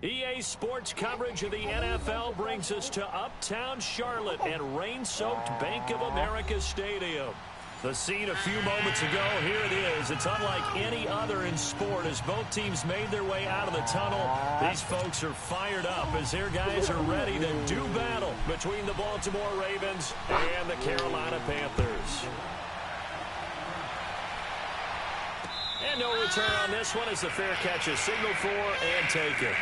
EA Sports coverage of the NFL brings us to Uptown Charlotte and rain-soaked Bank of America Stadium. The scene a few moments ago, here it is. It's unlike any other in sport as both teams made their way out of the tunnel. These folks are fired up as their guys are ready to do battle between the Baltimore Ravens and the Carolina Panthers. And no return on this one as the fair catch is signaled for and taken.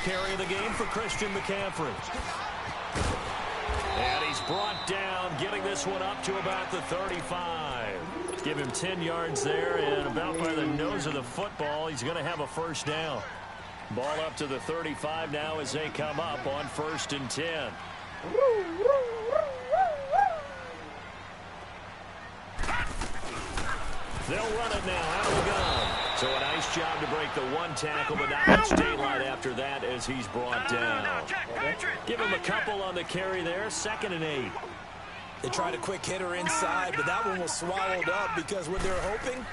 Carry of the game for Christian McCaffrey. And he's brought down, getting this one up to about the 35. Give him 10 yards there, and about by the nose of the football, he's going to have a first down. Ball up to the 35 now as they come up on 1st and 10. They'll run it now out of the gun. So a nice job to break the one tackle, but not much daylight after that as he's brought down. Give him a couple on the carry there, 2nd and 8. They tried a quick hitter inside, but that one was swallowed up because what they're hoping,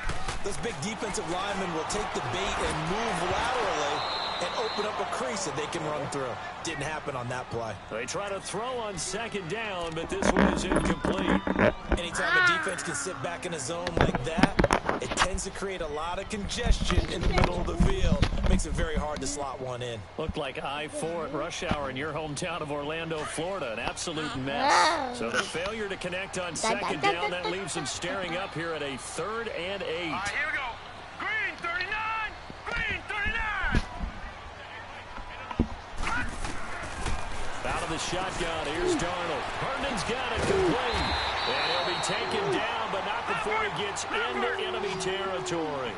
those big defensive linemen will take the bait and move laterally and open up a crease that they can run through. Didn't happen on that play. They try to throw on 2nd down, but this one is incomplete. Anytime a defense can sit back in a zone like that, it tends to create a lot of congestion in the middle of the field. Makes it very hard to slot one in. Looked like I-4 at rush hour in your hometown of Orlando, Florida. An absolute mess. So the failure to connect on 2nd down, that leaves them staring up here at a 3rd and 8. All right, here we go. Green 39! Green 39! Out of the shotgun, here's Darnold. Herndon's got it complete. And he'll be taken down, but not before he gets into enemy territory.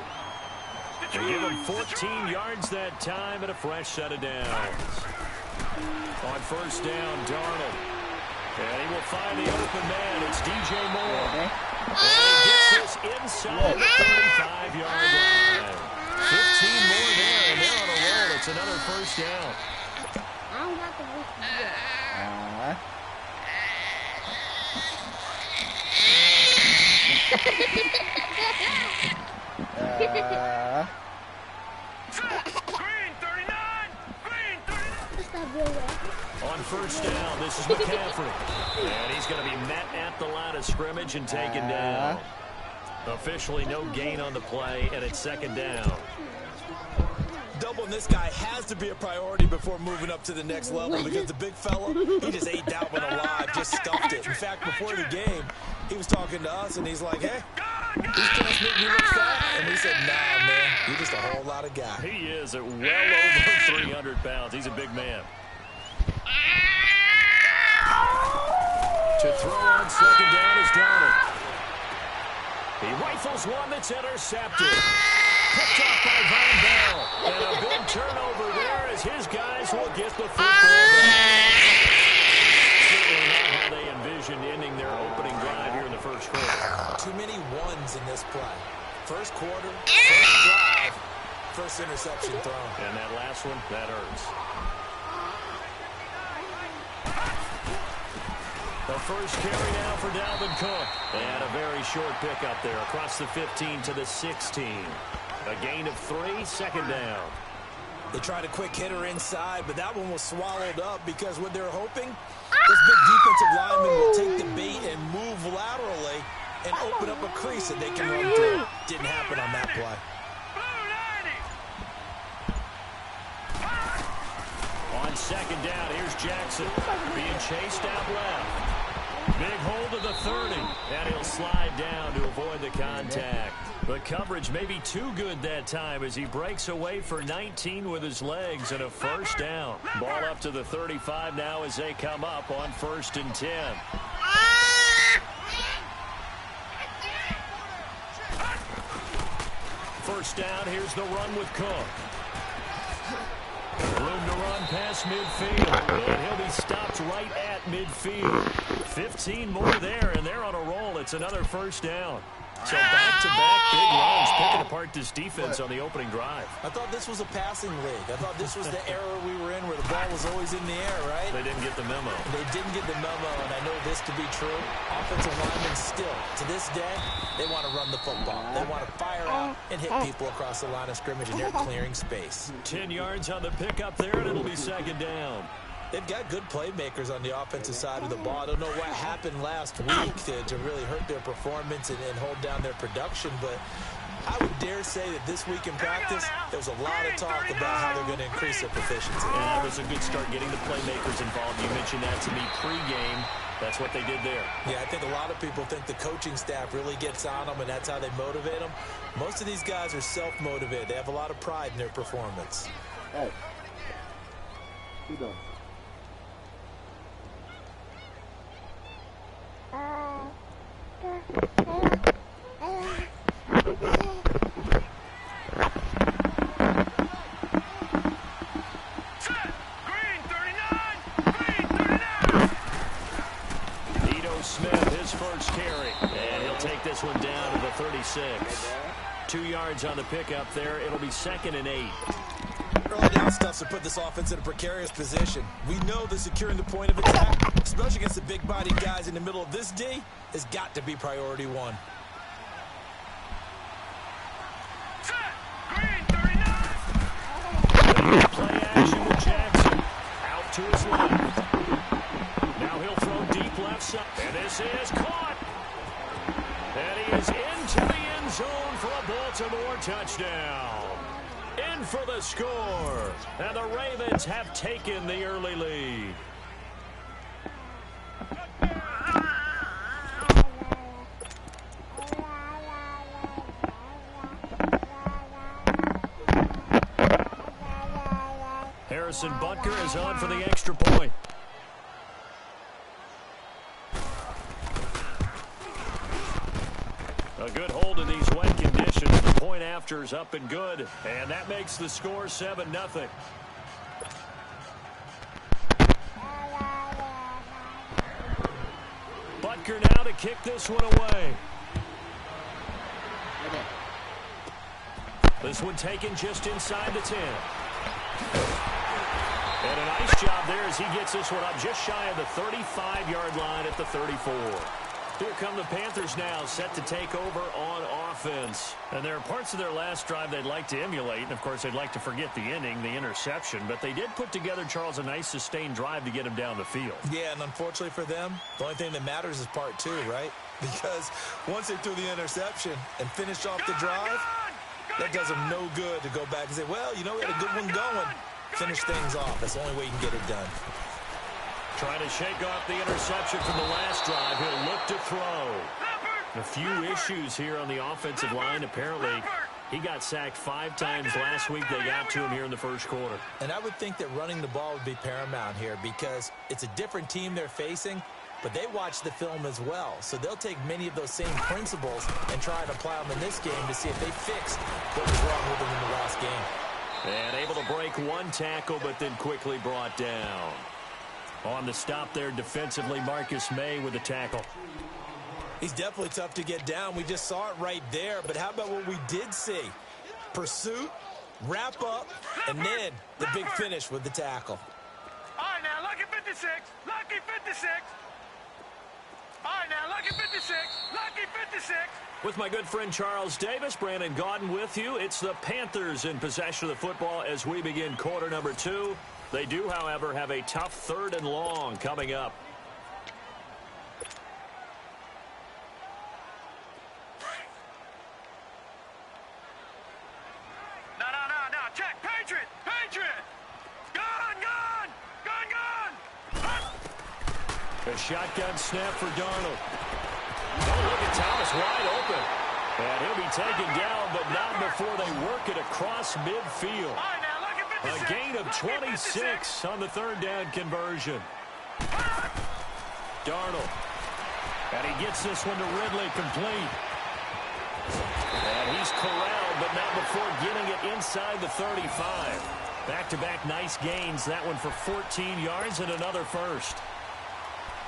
They give him 14 yards that time and a fresh set of downs. On 1st down, Darnold. And he will find the open man. It's DJ Moore. And he gets this inside the 35-yard line. 15 more there, and they're on a roll. It's another 1st down. I don't got the whiskey yet. Green 39! Green 39! On 1st down, this is McCaffrey. And he's going to be met at the line of scrimmage and taken down. Officially no gain on the play, and it's 2nd down. Doubling this guy has to be a priority before moving up to the next level because the big fella, he just ate that one alive, just stuffed it. In fact, before the game, he was talking to us, and he's like, hey, these guys make me look fat. And we said, nah, man, you're just a whole lot of guy. He is at well over 300 pounds. He's a big man. To throw on second down is Darnold. He rifles one that's intercepted. Picked off by Von Bell. And a big turnover there as his guys will get the football back. Certainly not how they envisioned ending their opening drive here in the first quarter. Too many ones in this play. First quarter, first drive, first interception thrown. And that last one, that hurts. The first carry now for Dalvin Cook. And a very short pickup there across the 15 to the 16. A gain of 3, second down. They tried a quick hitter inside, but that one was swallowed up because what they're hoping, this big defensive lineman will take the bait and move laterally and open up a crease that they can run through. Didn't happen on that play. On second down, here's Jackson being chased out left. Big hold to the 30, and he'll slide down to avoid the contact. The coverage may be too good that time as he breaks away for 19 with his legs and a first down. Ball up to the 35 now as they come up on 1st and 10. First down, here's the run with Cook. Room to run past midfield, and he'll be stopped right at midfield. 15 more there, and they're on a roll. It's another first down. So back-to-back big runs, picking apart this defense on the opening drive. I thought this was a passing league. I thought this was the era we were in where the ball was always in the air, right? They didn't get the memo. They didn't get the memo, and I know this to be true. Offensive linemen still, to this day, they want to run the football. They want to fire out and hit people across the line of scrimmage, and they're clearing space. 10 yards on the pickup there, and it'll be second down. They've got good playmakers on the offensive side of the ball. I don't know what happened last week to really hurt their performance and hold down their production, but I would dare say that this week in practice, there was a lot of talk about how they're going to increase their proficiency. And that was a good start getting the playmakers involved. You mentioned that to me pregame. That's what they did there. Yeah, I think a lot of people think the coaching staff really gets on them, and that's how they motivate them. Most of these guys are self-motivated. They have a lot of pride in their performance. Hey. You doing? Smith, his first carry, and he'll take this one down to the 36. 2 yards on the pickup there. It'll be 2nd and 8. Early down stuff to put this offense in a precarious position. We know that securing the point of attack, especially against the big-bodied guys in the middle of this D, has got to be priority one. Play action with Jackson. Out to his left. Now he'll throw deep left side. And this is caught. And he is into the end zone for a Baltimore touchdown. In for the score. And the Ravens have taken the early lead. Harrison Butker is on for the extra point. A good hold in these wet conditions. The point after is up and good. And that makes the score 7-0. Butker now to kick this one away. This one taken just inside the 10. And a nice job there as he gets this one up just shy of the 35-yard line at the 34. Here come the Panthers now, set to take over on offense. And there are parts of their last drive they'd like to emulate. And, of course, they'd like to forget the inning, the interception. But they did put together, Charles, a nice sustained drive to get him down the field. Yeah, and unfortunately for them, the only thing that matters is part 2, right? Because once they threw the interception and finished off the drive, that does them no good to go back and say, well, you know, we had a good one going. Finish things off. That's the only way you can get it done. Trying to shake off the interception from the last drive. He'll look to throw. A few issues here on the offensive line. Apparently, he got sacked 5 times last week. They got to him here in the first quarter. And I would think that running the ball would be paramount here because it's a different team they're facing. but they watch the film as well. So they'll take many of those same principles and try and apply them in this game to see if they fixed what was wrong with them in the last game. And able to break one tackle, but then quickly brought down. On the stop there defensively, Marcus May with the tackle. He's definitely tough to get down. We just saw it right there. But how about what we did see? Pursuit, wrap up, and then the big finish with the tackle. All right, now, lucky 56. Lucky 56. All right, now, lucky 56. Lucky 56. With my good friend Charles Davis, Brandon Gaudin with you. It's the Panthers in possession of the football as we begin quarter number 2. They do, however, have a tough 3rd and long coming up. No. Check. Patriot. Gun. A shotgun snap for Darnold. Oh, look at Thomas wide open. And he'll be taken down, but not before they work it across midfield. All right, now, lucky 56. A gain of 26 on the 3rd down conversion. Darnold. And he gets this one to Ridley complete. And he's corralled, but not before getting it inside the 35. Back-to-back nice gains. That one for 14 yards and another first.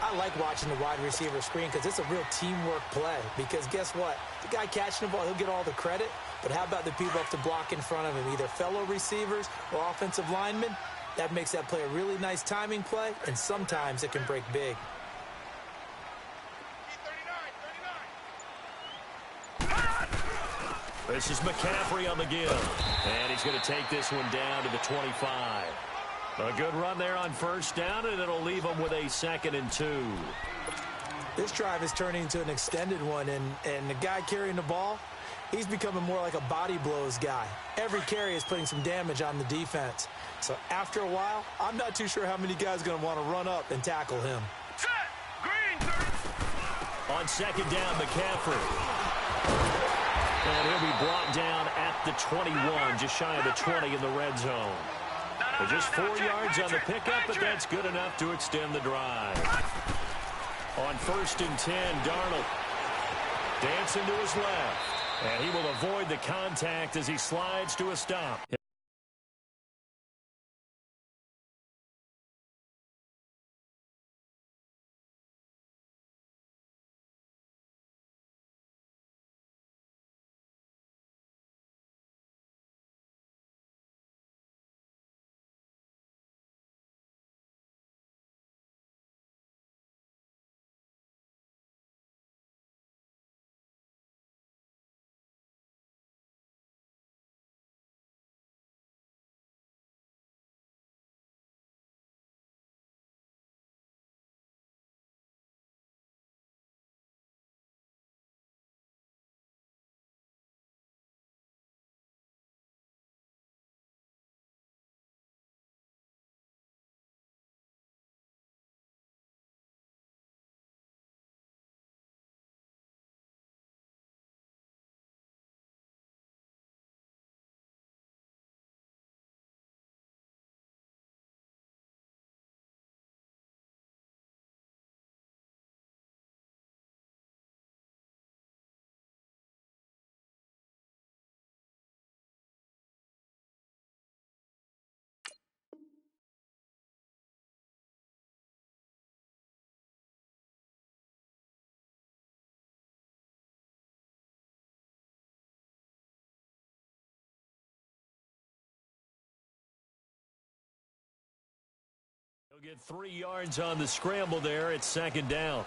I like watching the wide receiver screen because it's a real teamwork play. Because guess what? The guy catching the ball, he'll get all the credit. But how about the people up to block in front of him, either fellow receivers or offensive linemen? That makes that play a really nice timing play, and sometimes it can break big. This is McCaffrey on the give. And he's going to take this one down to the 25. A good run there on 1st down, and it'll leave them with a 2nd and 2. This drive is turning into an extended one, and the guy carrying the ball, he's becoming more like a body blows guy. Every carry is putting some damage on the defense. So after a while, I'm not too sure how many guys are going to want to run up and tackle him. Set. Green. 30. On 2nd down, McCaffrey. And he'll be brought down at the 21, just shy of the 20 in the red zone. But just 4 yards on the pickup, but that's good enough to extend the drive. On 1st and 10, Darnold dancing to his left. And he will avoid the contact as he slides to a stop. He'll get 3 yards on the scramble there. It's 2nd down.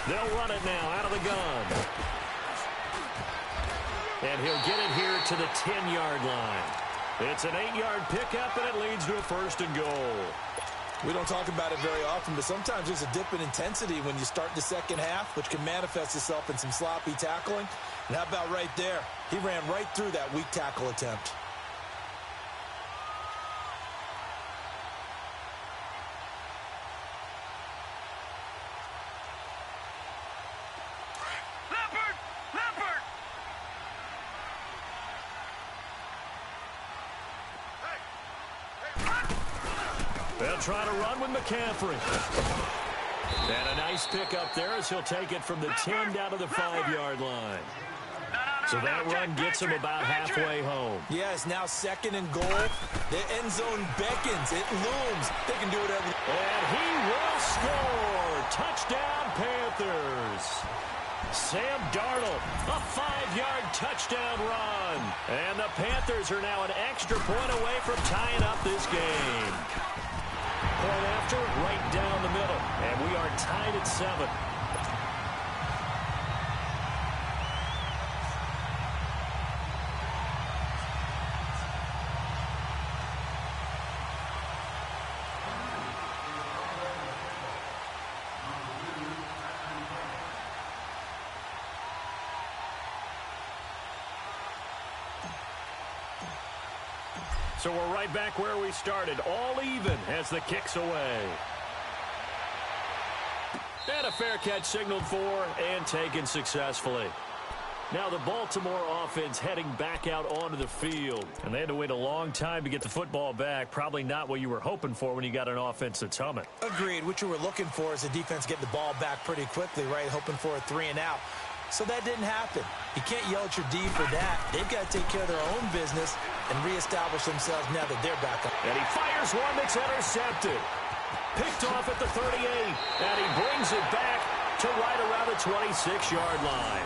They'll run it now out of the gun. And he'll get it here to the 10-yard line. It's an 8-yard pickup, and it leads to a 1st and goal. We don't talk about it very often, but sometimes there's a dip in intensity when you start the second half, which can manifest itself in some sloppy tackling. And how about right there? He ran right through that weak tackle attempt. They'll try to run with McCaffrey. And a nice pick up there as he'll take it from the 10 down to the 5-yard line. So that run gets him about halfway home. Yes, now 2nd and goal. The end zone beckons. It looms. They can do whatever. And he will score. Touchdown, Panthers. Sam Darnold, a 5-yard touchdown run. And the Panthers are now an extra point away from tying up this game. Point after, right down the middle. And we are tied at 7. So we're right back where we started, all even as the kick's away. And a fair catch signaled for and taken successfully. Now the Baltimore offense heading back out onto the field. And they had to wait a long time to get the football back. Probably not what you were hoping for when you got an offense that's humming. Agreed. What you were looking for is the defense getting the ball back pretty quickly, right? Hoping for a 3 and out. So that didn't happen. You can't yell at your D for that. They've got to take care of their own business and reestablish themselves now that they're back up. And he fires one that's intercepted. Picked off at the 38. And he brings it back to right around the 26-yard line.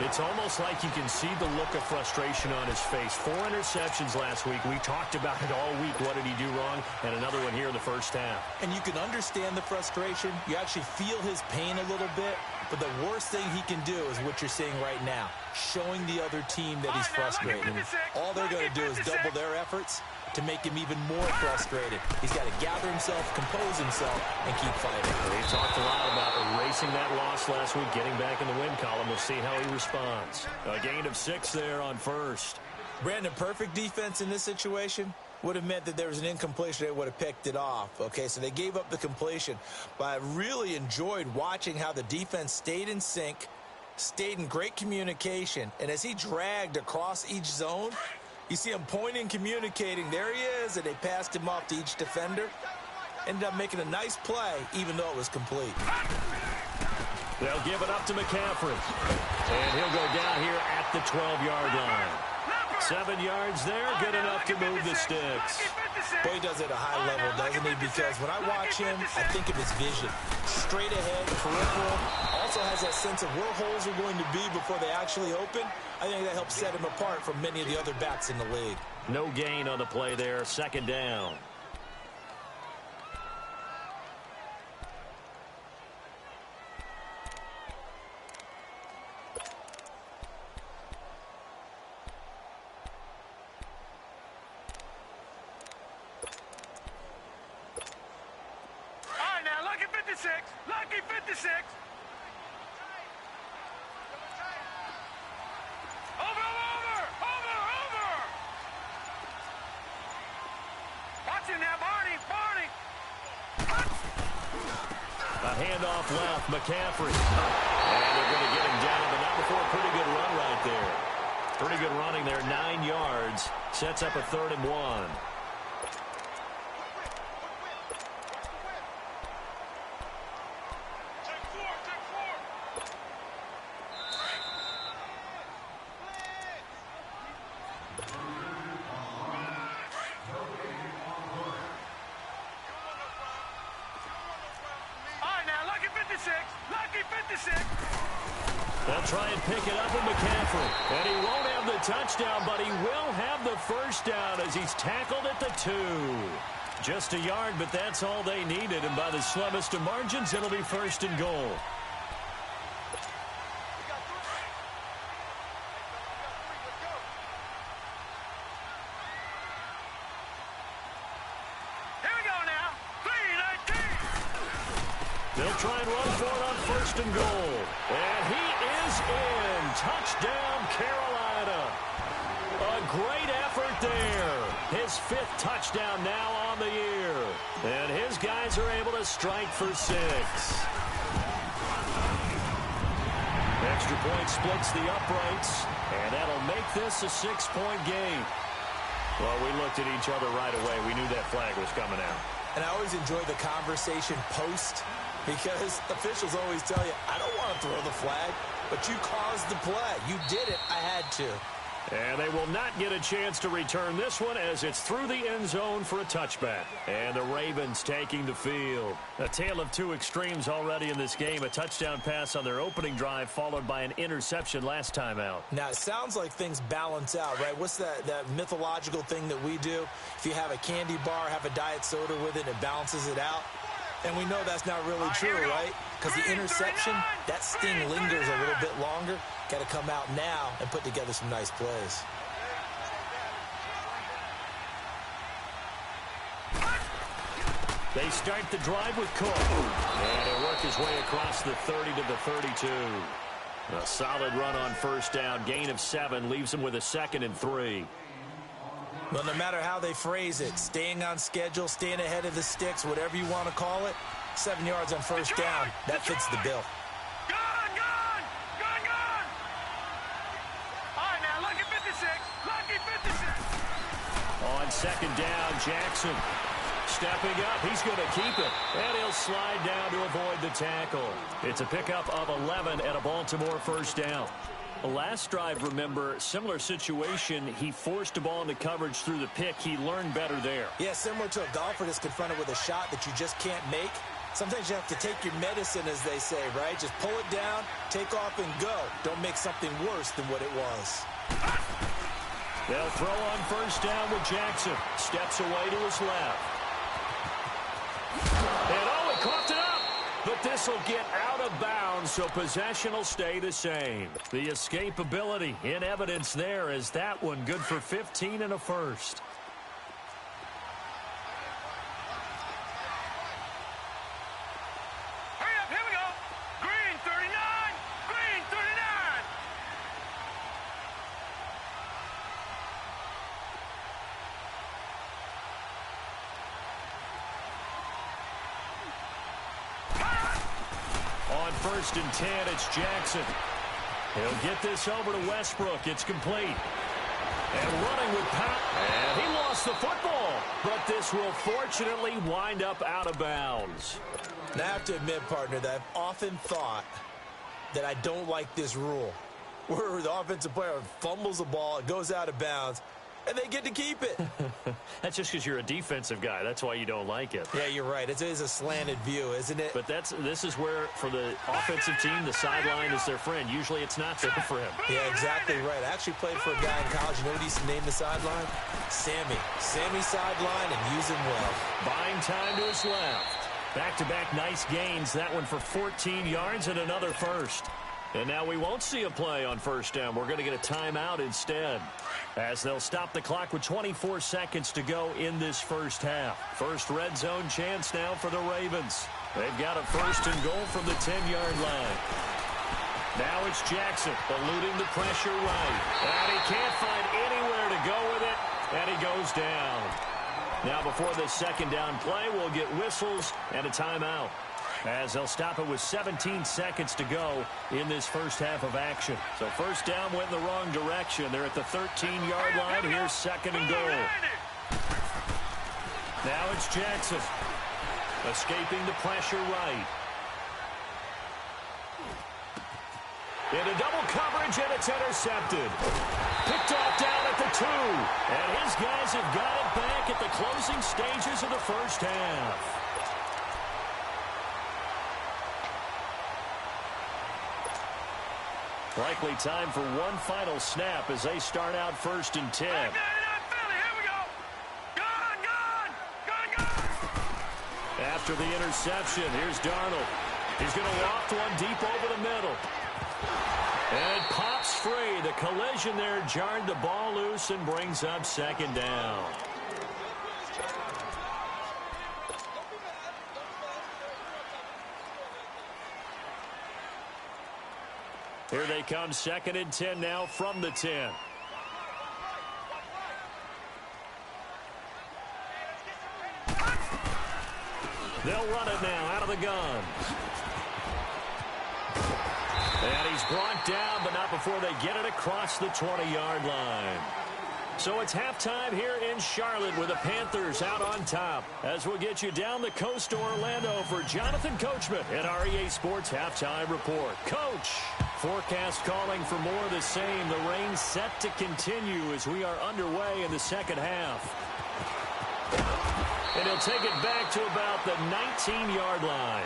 It's almost like you can see the look of frustration on his face. 4 interceptions last week. We talked about it all week. What did he do wrong? And another one here in the first half. And you can understand the frustration. You actually feel his pain a little bit. But the worst thing he can do is what you're seeing right now, showing the other team that he's frustrated. All they're going to do is double their efforts to make him even more frustrated. He's got to gather himself, compose himself, and keep fighting. He talked a lot about erasing that loss last week, getting back in the win column. We'll see how he responds. A gain of 6 there on first. Brandon, perfect defense in this situation would have meant that there was an incompletion. They would have picked it off. Okay, so they gave up the completion. But I really enjoyed watching how the defense stayed in sync, stayed in great communication. And as he dragged across each zone, you see him pointing, communicating. There he is, and they passed him off to each defender. Ended up making a nice play, even though it was complete. They'll give it up to McCaffrey. And he'll go down here at the 12-yard line. 7 yards there, good enough to move the sticks. Boy, he does it at a high level, doesn't he? Because when I watch him, I think of his vision. Straight ahead, peripheral. Also has that sense of where holes are going to be before they actually open. I think that helps set him apart from many of the other backs in the league. No gain on the play there, 2nd down. Lucky 56. Over. Watch him now, Barney. A handoff left, McCaffrey. And they're going to get him down, but not before a pretty good run right there. Pretty good running there, 9 yards. Sets up a 3rd and 1. Lucky 56. They'll try and pick it up with McCaffrey. And he won't have the touchdown, but he will have the first down as he's tackled at the 2. Just a yard, but that's all they needed. And by the slimmest of margins, it'll be 1st and goal. Here we go now. 3 They'll try and run for it on 1st and goal. And he is in. Touchdown, Carolina. A great effort there. His 5th touchdown now on the year. And his guys are able to strike for 6. Extra point splits the uprights, and that'll make this a 6-point game. Well, we looked at each other right away. We knew that flag was coming out. And I always enjoy the conversation post, because officials always tell you, I don't want to throw the flag, but you caused the play. You did it. I had to. And they will not get a chance to return this one as it's through the end zone for a touchback. And the Ravens taking the field. A tale of two extremes already in this game. A touchdown pass on their opening drive followed by an interception last time out. Now, it sounds like things balance out, right? What's that mythological thing that we do? If you have a candy bar, have a diet soda with it, it balances it out. And we know that's not really true, right? Because the interception, that sting lingers a little bit longer. Got to come out now and put together some nice plays. They start the drive with Cook. And he'll work his way across the 30 to the 32. A solid run on 1st down. Gain of 7 leaves him with a 2nd and 3. Well, no matter how they phrase it, staying on schedule, staying ahead of the sticks, whatever you want to call it, 7 yards on 1st down, that fits the bill. On 2nd down, Jackson stepping up. He's going to keep it, and he'll slide down to avoid the tackle. It's a pickup of 11 at a Baltimore 1st down. Last drive, remember, similar situation. He forced a ball into coverage through the pick. He learned better there. Yeah, similar to a golfer that's confronted with a shot that you just can't make. Sometimes you have to take your medicine, as they say, right? Just pull it down, take off, and go. Don't make something worse than what it was. They'll throw on 1st down with Jackson. Steps away to his left. And oh, he coughed it up. But this will get out of bounds, so possession will stay the same. The escapability in evidence there as that one good for 15 and a 1st. Hurry up, here we go. Green 39, green 39. On 1st and 10, it's Jackson. He'll get this over to Westbrook. It's complete. And running with power. And he lost the football. But this will fortunately wind up out of bounds. Now, I have to admit, partner, that I've often thought that I don't like this rule, where the offensive player fumbles the ball, it goes out of bounds, and they get to keep it. That's just because you're a defensive guy. That's why you don't like it. Yeah, you're right. It is a slanted view, isn't it? But this is where, for the offensive team, the sideline is their friend. Usually it's not there for him. Yeah, exactly right. I actually played for a guy in college. You know what he used to name the sideline? Sammy. Sammy sideline, and use him well. Buying time to his left. Back-to-back nice gains. That one for 14 yards and another 1st. And now we won't see a play on 1st down. We're going to get a timeout instead, as they'll stop the clock with 24 seconds to go in this 1st half. First red zone chance now for the Ravens. They've got a 1st and goal from the 10-yard line. Now it's Jackson eluding the pressure right. And he can't find anywhere to go with it, and he goes down. Now before this 2nd down play, we'll get whistles and a timeout, as they'll stop it with 17 seconds to go in this 1st half of action. So 1st down went in the wrong direction. They're at the 13-yard line. Here's 2nd and goal. Now it's Jackson escaping the pressure right. Into double coverage, and it's intercepted. Picked off down at the 2. And his guys have got it back at the closing stages of the 1st half. Likely time for one final snap as they start out 1st and 10. After the interception, here's Darnold. He's going to loft one deep over the middle. And it pops free. The collision there jarred the ball loose and brings up 2nd down. Here they come, 2nd and 10 now from the 10. They'll run it now out of the gun. And he's brought down, but not before they get it across the 20-yard line. So it's halftime here in Charlotte with the Panthers out on top. As we'll get you down the coast to Orlando for Jonathan Coachman at our EA Sports Halftime Report. Coach, forecast calling for more of the same. The rain set to continue as we are underway in the second half. And he'll take it back to about the 19-yard line.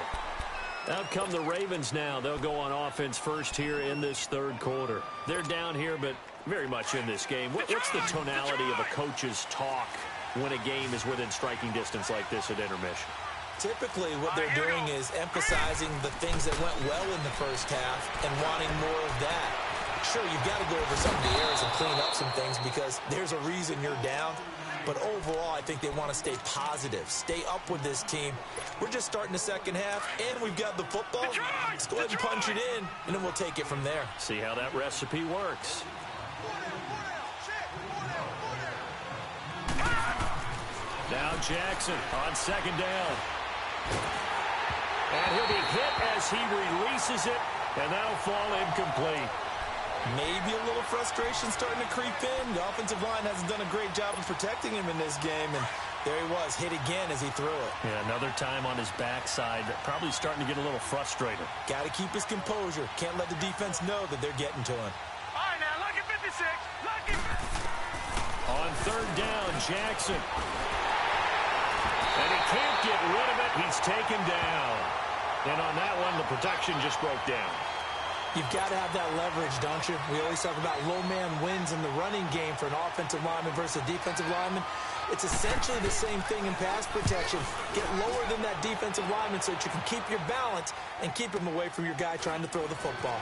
Out come the Ravens now. They'll go on offense first here in this third quarter. They're down here, but very much in this game. What's the tonality of a coach's talk when a game is within striking distance like this at intermission? Typically, what they're doing is emphasizing the things that went well in the first half and wanting more of that. Sure, you've got to go over some of the errors and clean up some things because there's a reason you're down. But overall, I think they want to stay positive, stay up with this team. We're just starting the second half, and we've got the football. Let's go ahead and punch it in, and then we'll take it from there. See how that recipe works. Now Jackson on 2nd down. And he'll be hit as he releases it, and that'll fall incomplete. Maybe a little frustration starting to creep in. The offensive line hasn't done a great job of protecting him in this game, and there he was, hit again as he threw it. Yeah, another time on his backside, probably starting to get a little frustrated. Got to keep his composure. Can't let the defense know that they're getting to him. All right, now, lucky 56. Lucky. On 3rd down, Jackson. And he can't get rid of it. He's taken down. And on that one, the protection just broke down. You've got to have that leverage, don't you? We always talk about low man wins in the running game for an offensive lineman versus a defensive lineman. It's essentially the same thing in pass protection. Get lower than that defensive lineman so that you can keep your balance and keep him away from your guy trying to throw the football.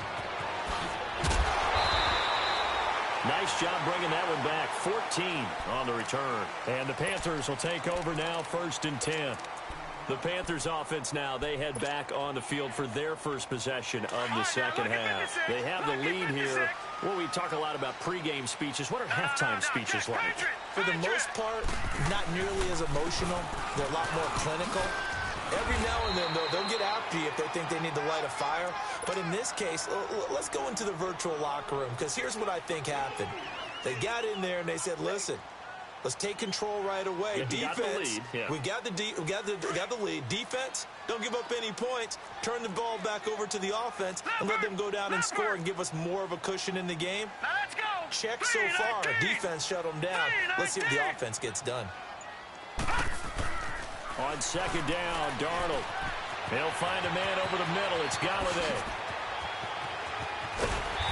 Nice job bringing that one back. 14 on the return. And the Panthers will take over now, 1st and 10. The Panthers offense now, they head back on the field for their first possession of the second half. They have the lead here. Well, we talk a lot about pregame speeches. What are halftime speeches like? For the most part, not nearly as emotional. They're a lot more clinical. Every now and then, though, they'll get after you if they think they need to light a fire. But in this case, let's go into the virtual locker room, because here's what I think happened. They got in there and they said, listen, let's take control right away. Yeah, Defense, we got the lead. Defense, don't give up any points. Turn the ball back over to the offense and let them go down and score and give us more of a cushion in the game. Now let's go. Check so far. Defense shut them down. Let's see if the offense gets done. On 2nd down, Darnold. He'll find a man over the middle. It's Galladay.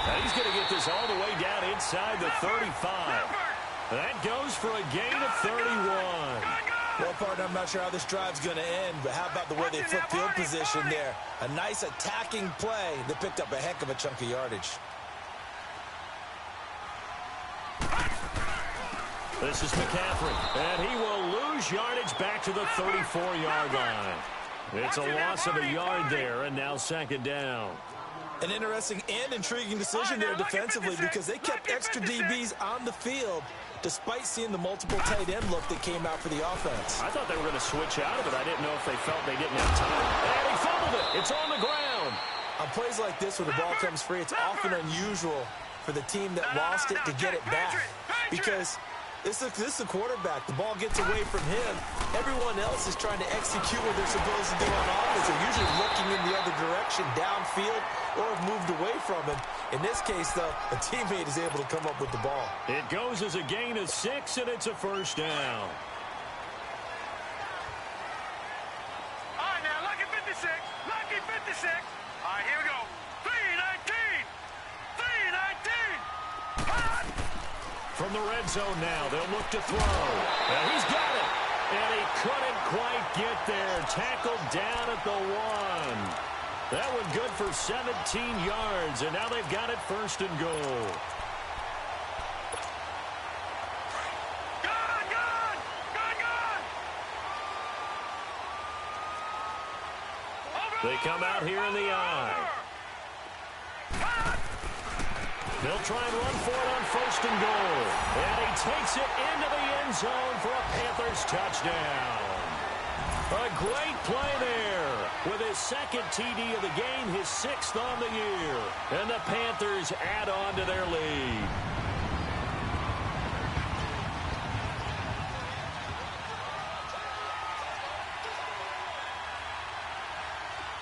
Now he's going to get this all the way down inside the 35. That goes for a gain of 31. Well, partner, I'm not sure how this drive's going to end, but how about the way they flip field position there? A nice attacking play that picked up a heck of a chunk of yardage. This is McCaffrey, and he will lose yardage back to the 34-yard line. It's a loss of a yard there, and now 2nd down. An interesting and intriguing decision there defensively because they kept extra DBs on the field despite seeing the multiple tight end look that came out for the offense. I thought they were going to switch out of it. I didn't know if they felt they didn't have time. And he fumbled it. It's on the ground. On plays like this where the ball comes free, it's often unusual for the team that lost it to get it back because this is the quarterback. The ball gets away from him. Everyone else is trying to execute what they're supposed to do on offense. They're usually looking in the other direction, downfield, or have moved away from him. In this case, though, a teammate is able to come up with the ball. It goes as a gain of 6, and it's a 1st down. All right, now, lucky 56. Lucky 56. All right, here we go. 319. 319. From the red zone now, they'll look to throw. And he's got it. And he couldn't quite get there. Tackled down at the 1. That one good for 17 yards, and now they've got it 1st and goal. They come out here in the I. They'll try and run for it on 1st and goal. And he takes it into the end zone for a Panthers touchdown. A great play there with his 2nd TD of the game, his 6th on the year. And the Panthers add on to their lead.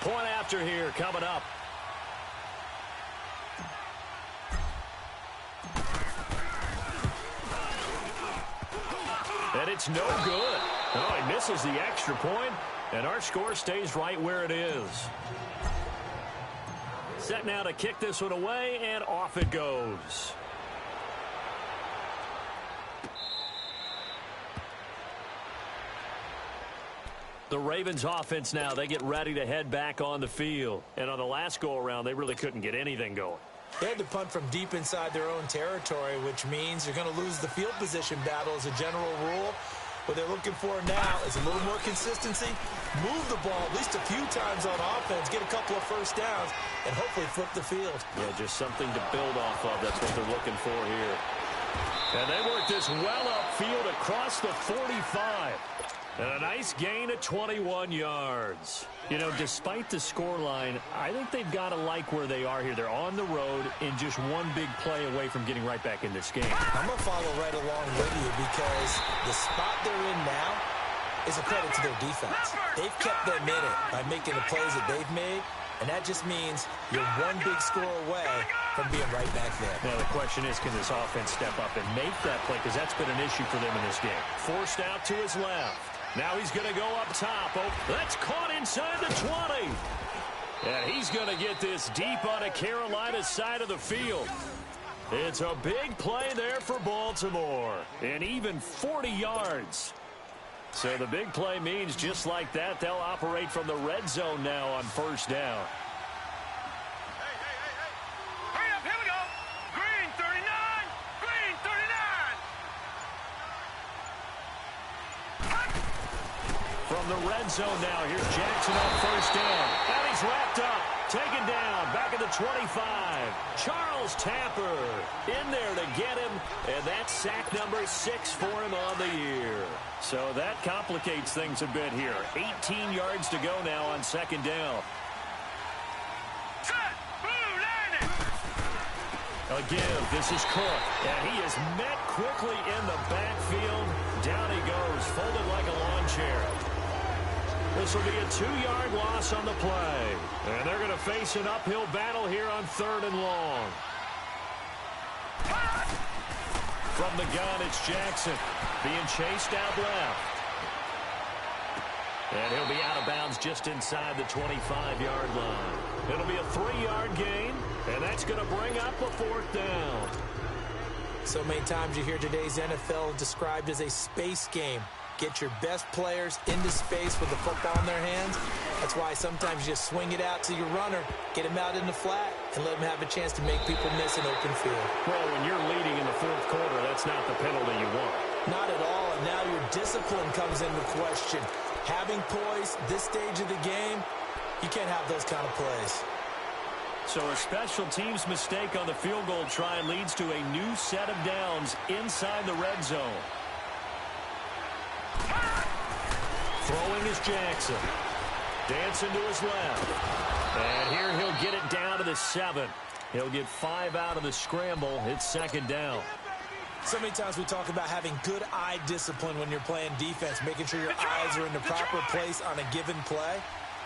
Point after here coming up. And it's no good. Oh, he misses the extra point, and our score stays right where it is. Set now to kick this one away, and off it goes. The Ravens offense now, they get ready to head back on the field. And on the last go-around, they really couldn't get anything going. They had to punt from deep inside their own territory, which means you're going to lose the field position battle as a general rule. What they're looking for now is a little more consistency, move the ball at least a few times on offense, get a couple of first downs, and hopefully flip the field. Yeah, just something to build off of. That's what they're looking for here. And they work this well upfield across the 45. And a nice gain of 21 yards. You know, despite the scoreline, I think they've got to like where they are here. They're on the road and just one big play away from getting right back in this game. I'm going to follow right along with you because the spot they're in now is a credit to their defense. They've kept them in it by making the plays that they've made, and that just means you're one big score away from being right back there. Now, the question is, can this offense step up and make that play? Because that's been an issue for them in this game. Forced out to his left. Now he's going to go up top. Oh, that's caught inside the 20. And he's going to get this deep on a Carolina side of the field. It's a big play there for Baltimore. And even 40 yards. So the big play means just like that, they'll operate from the red zone now on 1st down. Hurry up, here we go. Green 39, green 39. From the red zone now, here's Jackson on 1st down. And he's wrapped up, taken down, back at the 25. Charles Tapper in there to get him, and that's sack number 6 for him on the year. So that complicates things a bit here. 18 yards to go now on 2nd down. Set, blue, landing. Again, this is Cook, and he is met quickly in the backfield. Down he goes, folded like a lawn chair. This will be a 2-yard loss on the play. And they're going to face an uphill battle here on 3rd and long. From the gun, it's Jackson being chased out left. And he'll be out of bounds just inside the 25-yard line. It'll be a 3-yard gain, and that's going to bring up a 4th down. So many times you hear today's NFL described as a space game. Get your best players into space with the football in their hands. That's why sometimes you just swing it out to your runner, get him out in the flat, and let him have a chance to make people miss an open field. Well, when you're leading in the 4th quarter, that's not the penalty you want. Not at all, and now your discipline comes into question. Having poise this stage of the game, you can't have those kind of plays. So a special teams mistake on the field goal try leads to a new set of downs inside the red zone. Throwing is Jackson. Dancing to his left. And here he'll get it down to the 7. He'll get 5 out of the scramble. It's 2nd down. So many times we talk about having good eye discipline when you're playing defense, making sure your eyes are in the proper place on a given play.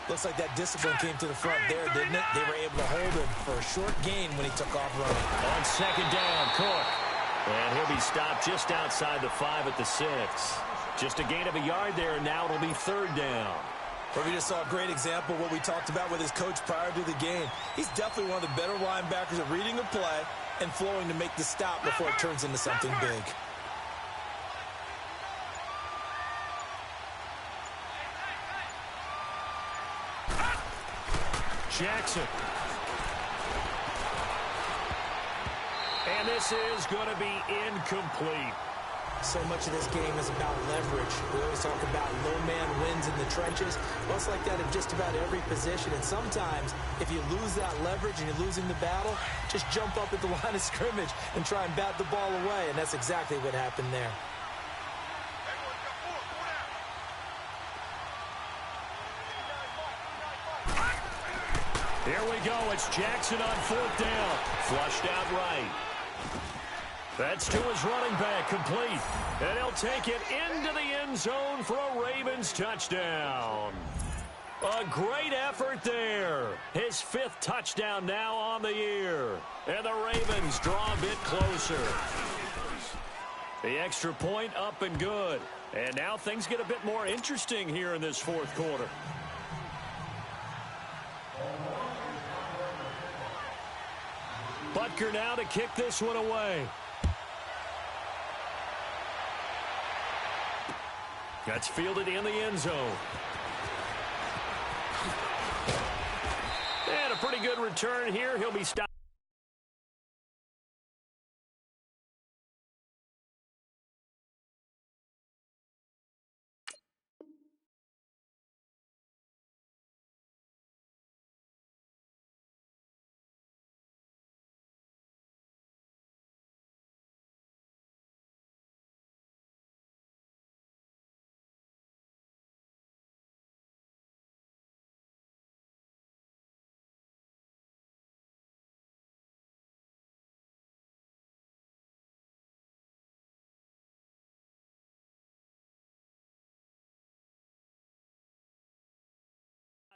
Looks like that discipline came to the front there, didn't it? They were able to hold him for a short gain when he took off running. On 2nd down, Cook. And he'll be stopped just outside the 5 at the 6. Just a gain of a yard there, and now it'll be 3rd down. But we just saw a great example of what we talked about with his coach prior to the game. He's definitely one of the better linebackers at reading a play and flowing to make the stop before it turns into something big. Jackson. And this is going to be incomplete. So much of this game is about leverage. We always talk about low man wins in the trenches. Well, it's like that in just about every position. And sometimes, if you lose that leverage and you're losing the battle, just jump up at the line of scrimmage and try and bat the ball away. And that's exactly what happened there. Here we go. It's Jackson on fourth down. Flushed out right. That's to his running back, complete. And he'll take it into the end zone for a Ravens touchdown. A great effort there. His fifth touchdown now on the year. And the Ravens draw a bit closer. The extra point up and good. And now things get a bit more interesting here in this fourth quarter. Butker now to kick this one away. That's fielded in the end zone. And a pretty good return here. He'll be stopped.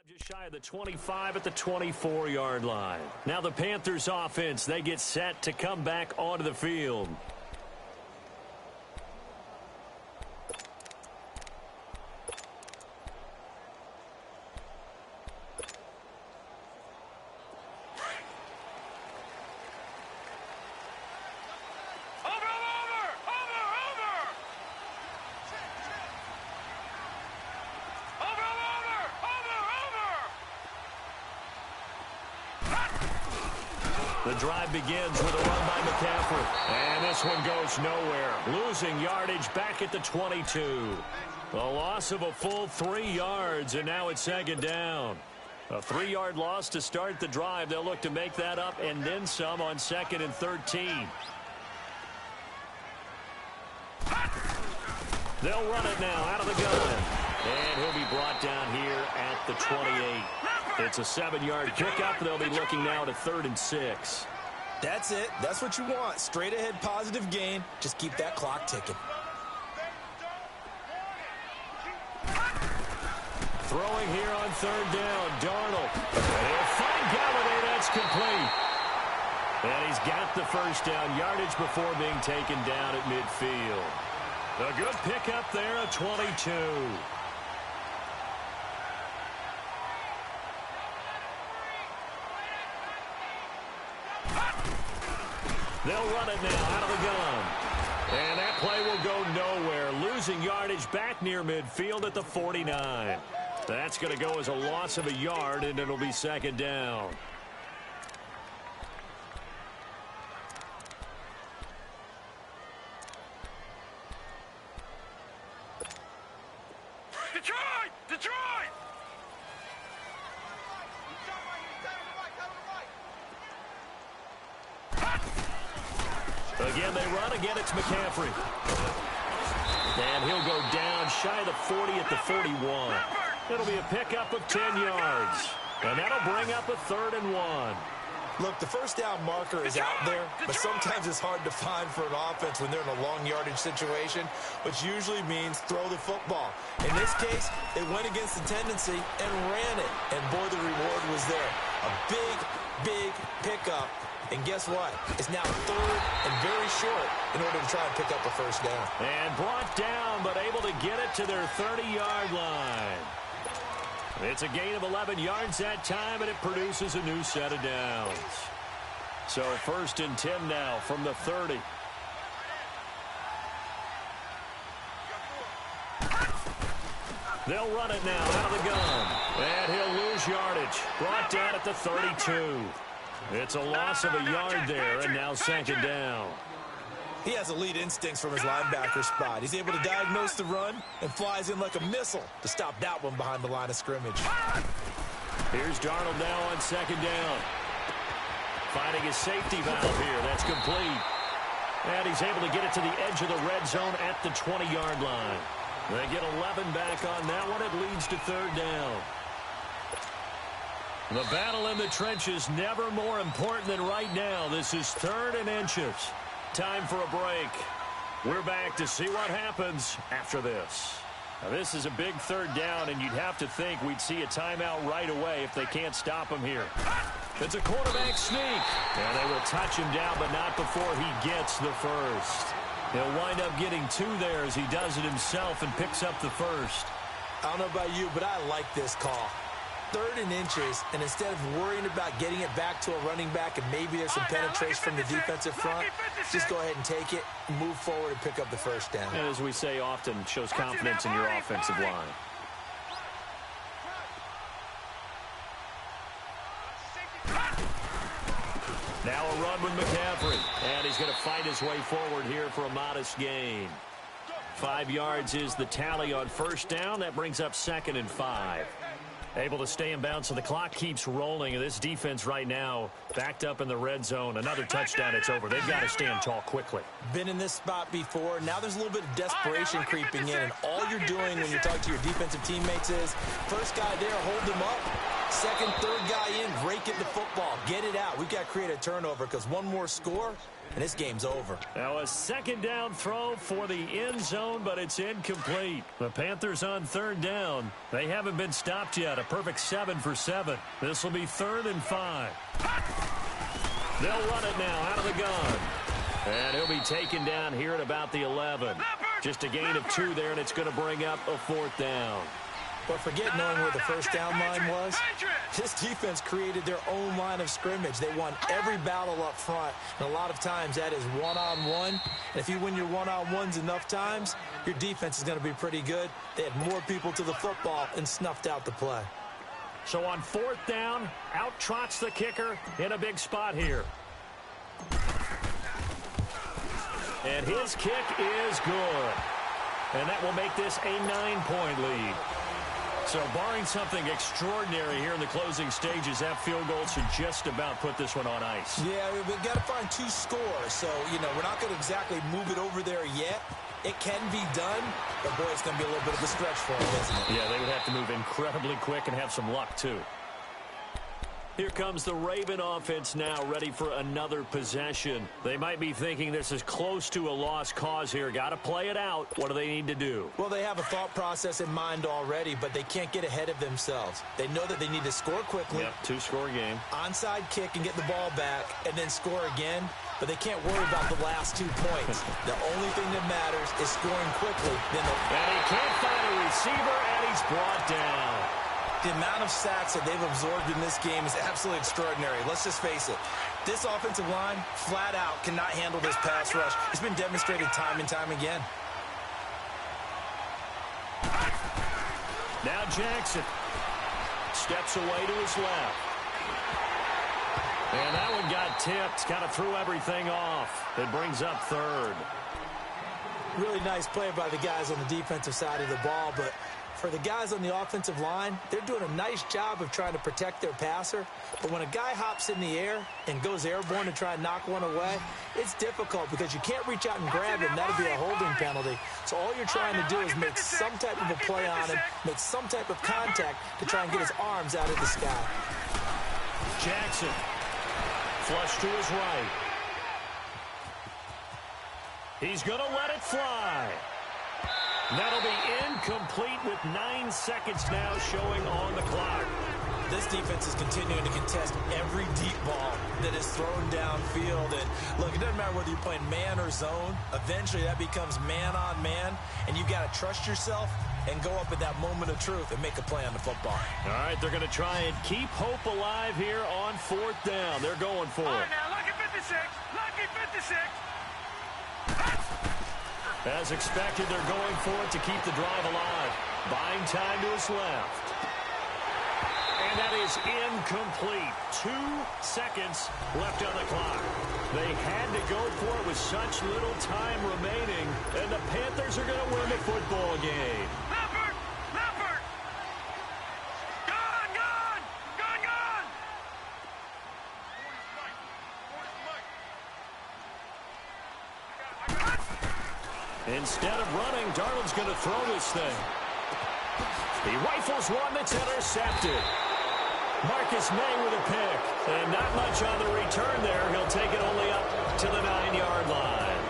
Just shy of the 25 at the 24-yard line. Now the Panthers offense, they get set to come back onto the field. The drive begins with a run by McCaffrey. And this one goes nowhere. Losing yardage back at the 22. A loss of a full 3 yards, and now it's second down. A 3-yard loss to start the drive. They'll look to make that up and then some on 2nd and 13. They'll run it now out of the gun. And he'll be brought down here at the 28. It's a 7-yard pickup. They'll be looking now to 3rd and 6. That's it. That's what you want. Straight ahead positive gain. Just keep that clock ticking. Throwing here on 3rd down. Darnold. And he'll find Galladay. That's complete. And he's got the first down yardage before being taken down at midfield. A good pickup there, a 22. They'll run it now out of the gun. And that play will go nowhere. Losing yardage back near midfield at the 49. That's going to go as a loss of a yard, and it'll be second down. Detroit! Detroit! Again, they run. Again, it's McCaffrey. And he'll go down shy of the 40 at the 41. It'll be a pickup of 10 yards. And that'll bring up a 3rd and 1. Look, the first down marker is out there, but sometimes it's hard to find for an offense when they're in a long yardage situation, which usually means throw the football. In this case, they went against the tendency and ran it. And, boy, the reward was there. A big, big pickup. And guess what? It's now 3rd and very short in order to try and pick up a first down. And brought down, but able to get it to their 30-yard line. It's a gain of 11 yards that time, and it produces a new set of downs. So 1st and 10 now from the 30. They'll run it now out of the gun. And he'll lose yardage. Brought down at the 32. It's a loss of a yard there, and now second down. He has elite instincts from his linebacker spot. He's able to diagnose the run and flies in like a missile to stop that one behind the line of scrimmage. Here's Darnold now on second down. Finding his safety valve here. That's complete. And he's able to get it to the edge of the red zone at the 20-yard line. They get 11 back on that one. It leads to third down. The battle in the trenches never more important than right now. This is 3rd and inches. Time for a break. We're back to see what happens after this. Now, this is a big third down, and you'd have to think we'd see a timeout right away if they can't stop him here. It's a quarterback sneak. And they will touch him down, but not before he gets the first. He'll wind up getting 2 there as he does it himself and picks up the first. I don't know about you, but I like this call. 3rd and inches, and instead of worrying about getting it back to a running back and maybe there's some penetration from the defensive front, just go ahead and take it, move forward, and pick up the first down. And as we say often, shows confidence in your offensive line. Now a run with McCaffrey, and he's going to fight his way forward here for a modest gain. 5 yards is the tally on first down. That brings up 2nd and 5. Able to stay in bounds, so the clock keeps rolling. This defense right now backed up in the red zone. Another touchdown, it's over. They've got to stand tall quickly. Been in this spot before. Now there's a little bit of desperation creeping in, and all you're doing when you're talking to your defensive teammates is, first guy there, hold him up. 2nd, 3rd guy in, break it the football. Get it out. We've got to create a turnover because one more score, and this game's over. Now a 2nd down throw for the end zone, but it's incomplete. The Panthers on 3rd down. They haven't been stopped yet. A perfect 7 for 7. This will be 3rd and 5. They'll run it now out of the gun. And he'll be taken down here at about the 11. Just a gain of 2 there, and it's going to bring up a 4th down. But forget knowing where the first down line was. This defense created their own line of scrimmage. They won every battle up front, and a lot of times that is one-on-one. And if you win your one-on-ones enough times, your defense is going to be pretty good. They had more people to the football and snuffed out the play. So on 4th down, out trots the kicker in a big spot here. And his kick is good. And that will make this a 9-point lead. So barring something extraordinary here in the closing stages, that field goal should just about put this one on ice. Yeah, we've got to find 2 scores. So, we're not going to exactly move it over there yet. It can be done, but boy, it's going to be a little bit of a stretch for them, isn't it? Yeah, they would have to move incredibly quick and have some luck, too. Here comes the Raven offense now, ready for another possession. They might be thinking this is close to a lost cause here. Got to play it out. What do they need to do? Well, they have a thought process in mind already, but they can't get ahead of themselves. They know that they need to score quickly. Yep, 2-score game. Onside kick and get the ball back, and then score again. But they can't worry about the last 2 points. The only thing that matters is scoring quickly. And he can't find a receiver, and he's brought down. The amount of sacks that they've absorbed in this game is absolutely extraordinary. Let's just face it. This offensive line, flat out, cannot handle this pass rush. It's been demonstrated time and time again. Now Jackson steps away to his left. And that one got tipped, kind of threw everything off. It brings up 3rd. Really nice play by the guys on the defensive side of the ball, but for the guys on the offensive line, they're doing a nice job of trying to protect their passer. But when a guy hops in the air and goes airborne to try and knock one away, it's difficult because you can't reach out and grab him. That'll be a holding penalty. So all you're trying to do is make some type of a play on him, make some type of contact to try and get his arms out of the sky. Jackson, flush to his right. He's going to let it fly. That'll be incomplete with 9 seconds now showing on the clock. This defense is continuing to contest every deep ball that is thrown downfield. And look, it doesn't matter whether you're playing man or zone. Eventually that becomes man on man, and you've got to trust yourself and go up at that moment of truth and make a play on the football. All right, they're going to try and keep hope alive here on 4th down. They're going for it. All right, now, lucky 56. Lucky 56. As expected, they're going for it to keep the drive alive. Buying time to his left. And that is incomplete. 2 seconds left on the clock. They had to go for it with such little time remaining, and the Panthers are going to win the football game. Leopard! Leopard! Gone! Gone! Gone! Gone! Instead of running, Darnold's going to throw this thing. He rifles one that's intercepted. Marcus May with a pick. And not much on the return there. He'll take it only up to the 9-yard line.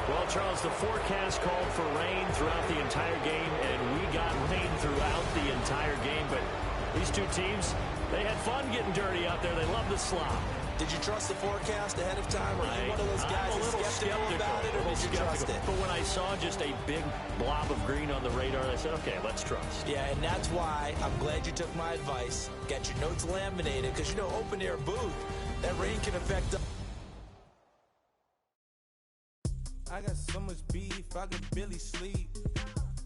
Well, Charles, the forecast called for rain throughout the entire game, and we got rain throughout the entire game. But these two teams, they had fun getting dirty out there. They love the slop. Did you trust the forecast ahead of time? Or are you one of those guys that's skeptical about it, or did you trust it? But when I saw just a big blob of green on the radar, I said, okay, let's trust. Yeah, and that's why I'm glad you took my advice. Got your notes laminated, because, you know, open-air booth, that rain can affect the... I got so much beef, I could barely sleep.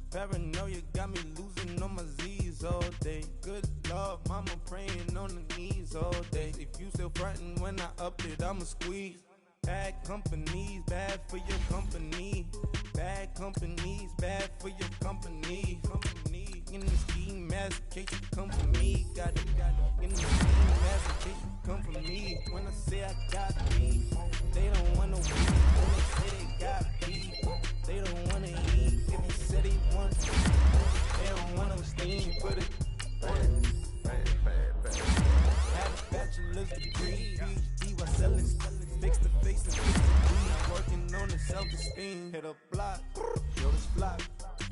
Paranoia got me losing on my Z's all day. Good Lord, mama praying on the knees all day. If you still frontin' when I up it, I'ma squeeze. Bad companies, bad for your company. Bad companies, bad for your company. Company in the scheme, master case you come for me. Got it, in the scheme, master case you come for me. When I say I got beef, they don't wanna weep. When they say they got beef, they don't wanna eat. If they say they want to, they don't wanna steam. Put it had a bachelor's degree, PhD while selling. Fix the face and fix the beat. I'm working on the self-esteem. Hit a block, yo, this block.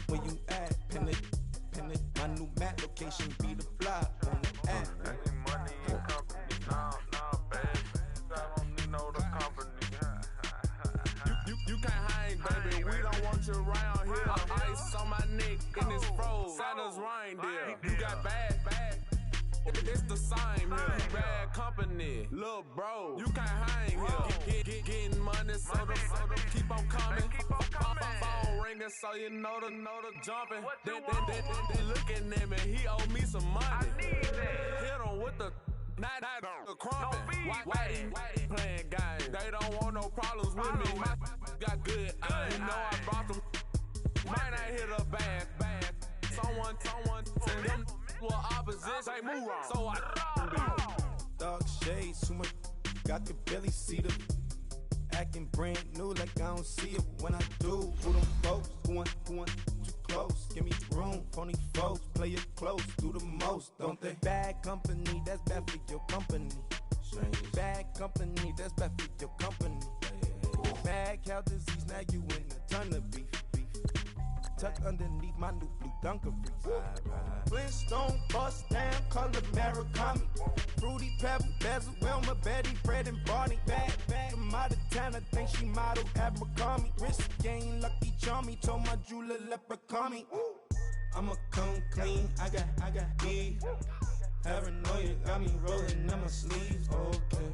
Where you at? Pin it. My new map location be the block on the app. Money and company, nah, baby. I don't need no the company. You can't hang, baby. We don't want you around here. Ice on my neck in this froze. Santa's reindeer. You got bad. It's the same here. Bad company, little bro. You can't hang here. Getting money, so the keep on coming. Phone ringing, so you know the jumping. They looking at me. He owe me some money. Hit him with the the crumping. Whitey playing games. They don't want no problems with me. My got good. You know I brought them. Might not hit a bad. Someone send them. Well, opposition, they move wrong. So I Dark shades, too much. I could barely see them. Acting brand new like I don't see it when I do. Who them folks? Going too close. Give me room, phony folks. Play it close, do the most, don't they? Bad company, that's bad for your company. Bad company, that's bad for your company. Bad cow disease, now you in a ton of beef. Tucked underneath my new blue Dunkaroos. Flintstone, bust down, color Murakami. Fruity Pebble, Bezel, Wilma, Betty, Fred, and Barney. Bad, I'm out of town, I think she model at McCarmy. Wrist game, Lucky Charmy, told my jeweler, leprechaun. I'ma come clean, I got E. Paranoia got me rolling on my sleeves, okay.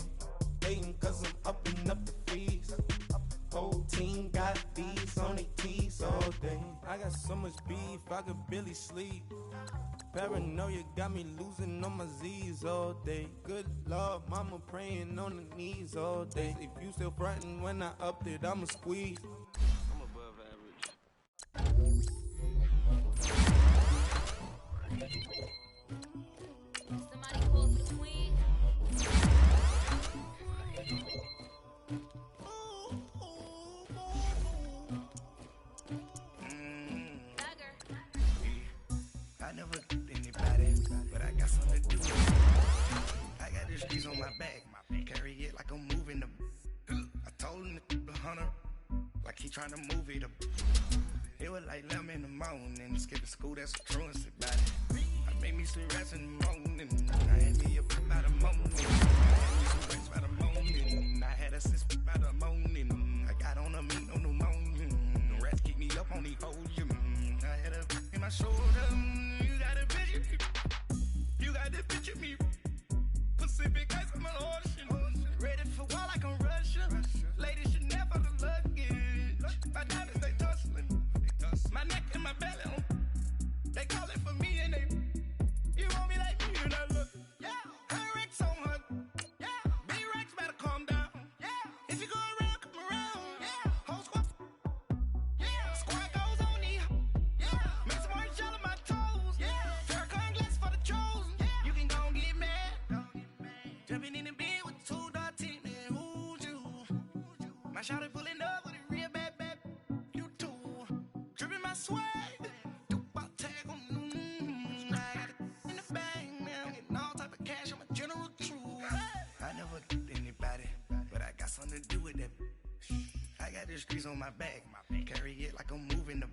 Dating cause I'm upping up the fees. Whole team got these on their tees all day. I got so much beef, I could barely sleep. Paranoia got me losing on my Z's all day. Good Lord, mama praying on the knees all day. If you still frontin' when I up it, I'ma squeeze. I'm above average. Somebody call the queen. I never did anybody, but I got something to do. I got the streets on my back, carry it like I'm moving the. I told him the hunter, like he trying to move it up. It was like 11 in the morning, skipping school, that's a truancy about it. I made me some rats in the morning, I had me a pop by the morning. I had me some rats by the morning, I had a sis by the morning. I got on a meat on the morning, the rats keep me up on the podium. I had a in my shoulder, you got a bitch, you got the bitch of me. Pacific ice on my ocean, ready for war like I'm Russian. Ladies should never the luggage, my diamonds they tussling. My neck and my belly on. They calling for me and they. You want me like me and I look. Yeah, her Rex on her. Yeah, B-Rex better calm down. swag. About tag on I got it in the bag now. Getting all type of cash. I'm a general true. I never did anybody, but I got something to do with that. I got the streets on my back. Carry it like I'm moving the.